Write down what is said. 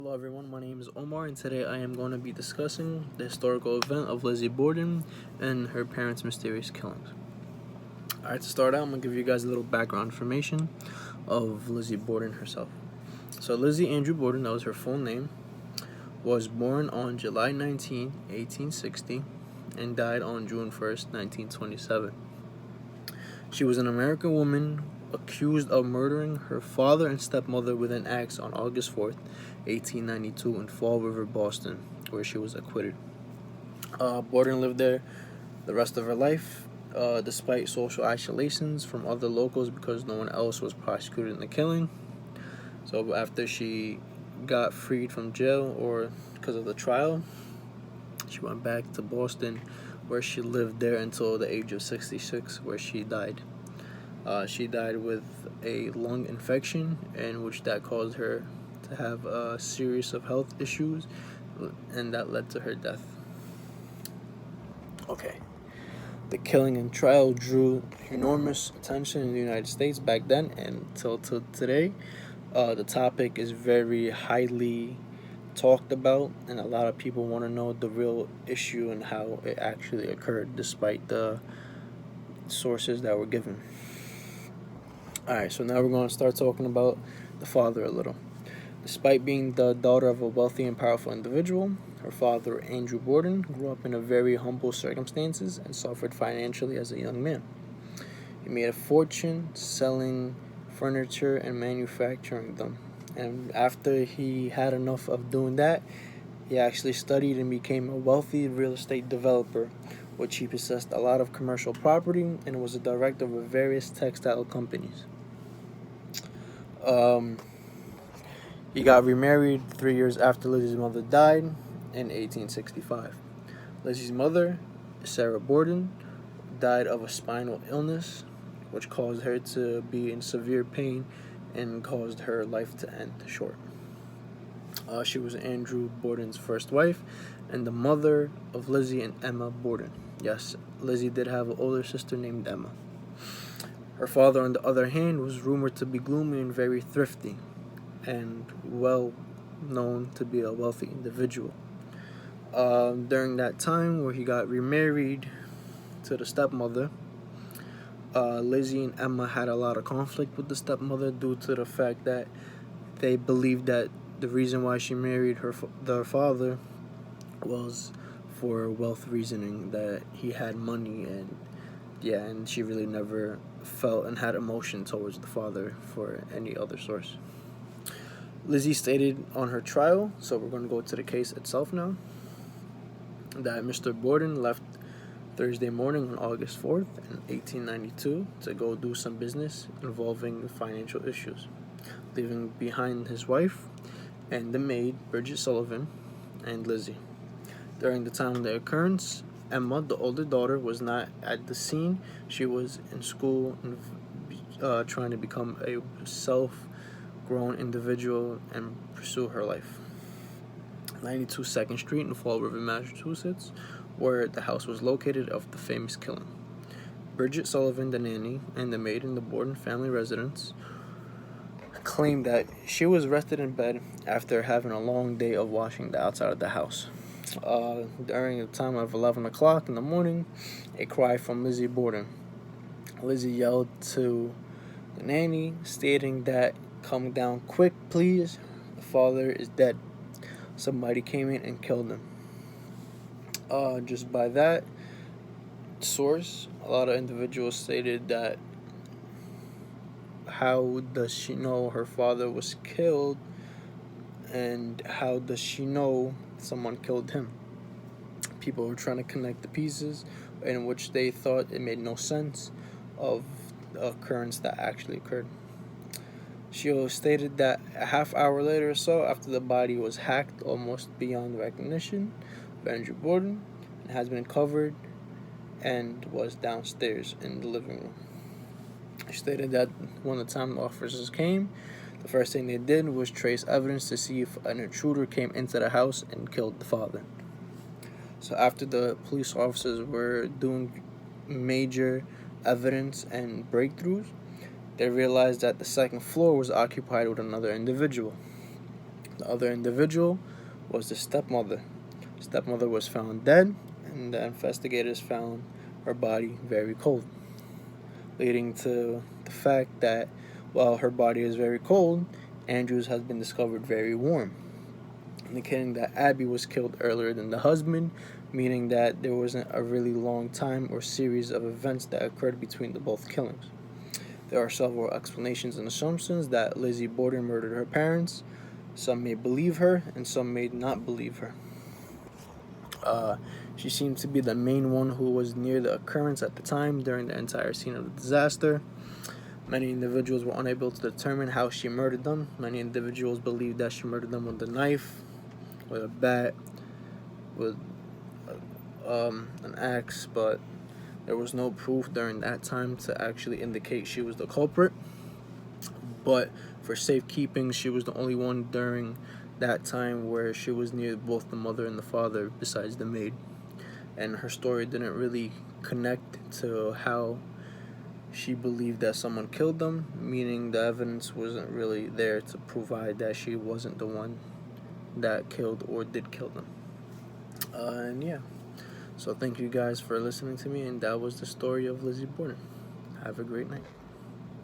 Hello everyone, my name is Omar and today I am going to be discussing the historical event of Lizzie Borden and her parents' mysterious killings. Alright, to start out, I'm going to give you guys a little background information of Lizzie Borden herself. So Lizzie Andrew Borden, that was her full name, was born on July 19, 1860 and died on June 1st, 1927. She was an American woman accused of murdering her father and stepmother with an axe on August 4th, 1892 in Fall River, Boston, where she was acquitted. Borden lived there the rest of her life, despite social isolations from other locals because no one else was prosecuted in the killing. So after she got freed from jail or because of the trial, she went back to Boston, where she lived there until the age of 66, where she died. She died with a lung infection, in which that caused her to have a series of health issues, and that led to her death. Okay. The killing and trial drew enormous attention in the United States back then, and till today, the topic is very highly talked about, and a lot of people want to know the real issue and how it actually occurred, despite the sources that were given. Alright, so now we're going to start talking about the father a little. Despite being the daughter of a wealthy and powerful individual, her father, Andrew Borden, grew up in a very humble circumstances and suffered financially as a young man. He made a fortune selling furniture and manufacturing them. And after he had enough of doing that, he actually studied and became a wealthy real estate developer, which he possessed a lot of commercial property and was a director of various textile companies. He got remarried 3 years after Lizzie's mother died in 1865. Lizzie's mother, Sarah Borden, died of a spinal illness, which caused her to be in severe pain and caused her life to end short. She was Andrew Borden's first wife and the mother of Lizzie and Emma Borden. Yes, Lizzie did have an older sister named Emma. Her father, on the other hand, was rumored to be gloomy and very thrifty, and well known to be a wealthy individual. During that time where he got remarried to the stepmother, Lizzie and Emma had a lot of conflict with the stepmother due to the fact that they believed that the reason why she married their father was for wealth reasoning, that he had money, and she really never felt and had emotion towards the father for any other source. Lizzie stated on her trial, so we're going to go to the case itself now, that Mr. Borden left Thursday morning on August 4th in 1892 to go do some business involving financial issues, leaving behind his wife and the maid, Bridget Sullivan, and Lizzie. During the time of the occurrence, Emma, the older daughter, was not at the scene. She was in school and trying to become a self-grown individual and pursue her life. 92 2nd Street in Fall River, Massachusetts, where the house was located of the famous killing. Bridget Sullivan, the nanny, and the maid in the Borden family residence claimed that she was rested in bed after having a long day of washing the outside of the house. During the time of 11 o'clock in the morning, a cry from Lizzie Borden. Lizzie yelled to the nanny, stating that, "Come down quick, please. The father is dead. Somebody came in and killed him." Just by that source, a lot of individuals stated that, how does she know her father was killed, and how does she know someone killed him? People were trying to connect the pieces, in which they thought it made no sense of the occurrence that actually occurred. She stated that a half hour later or so, after the body was hacked almost beyond recognition of Andrew Borden, it has been covered and was downstairs in the living room. She stated that when the time officers came, the first thing they did was trace evidence to see if an intruder came into the house and killed the father. So after the police officers were doing major evidence and breakthroughs, they realized that the second floor was occupied with another individual. The other individual was the stepmother. Stepmother was found dead, and the investigators found her body very cold, leading to the fact that while her body is very cold, Andrews has been discovered very warm, indicating that Abby was killed earlier than the husband, meaning that there wasn't a really long time or series of events that occurred between the both killings. There are several explanations and assumptions that Lizzie Borden murdered her parents. Some may believe her, and some may not believe her. She seemed to be the main one who was near the occurrence at the time during the entire scene of the disaster. Many individuals were unable to determine how she murdered them. Many individuals believed that she murdered them with a knife, with a bat, with an axe, but there was no proof during that time to actually indicate she was the culprit. But for safekeeping, she was the only one during that time where she was near both the mother and the father besides the maid. And her story didn't really connect to how she believed that someone killed them, meaning the evidence wasn't really there to provide that she wasn't the one that killed or did kill them. And yeah, so thank you guys for listening to me, and that was the story of Lizzie Borden. Have a great night.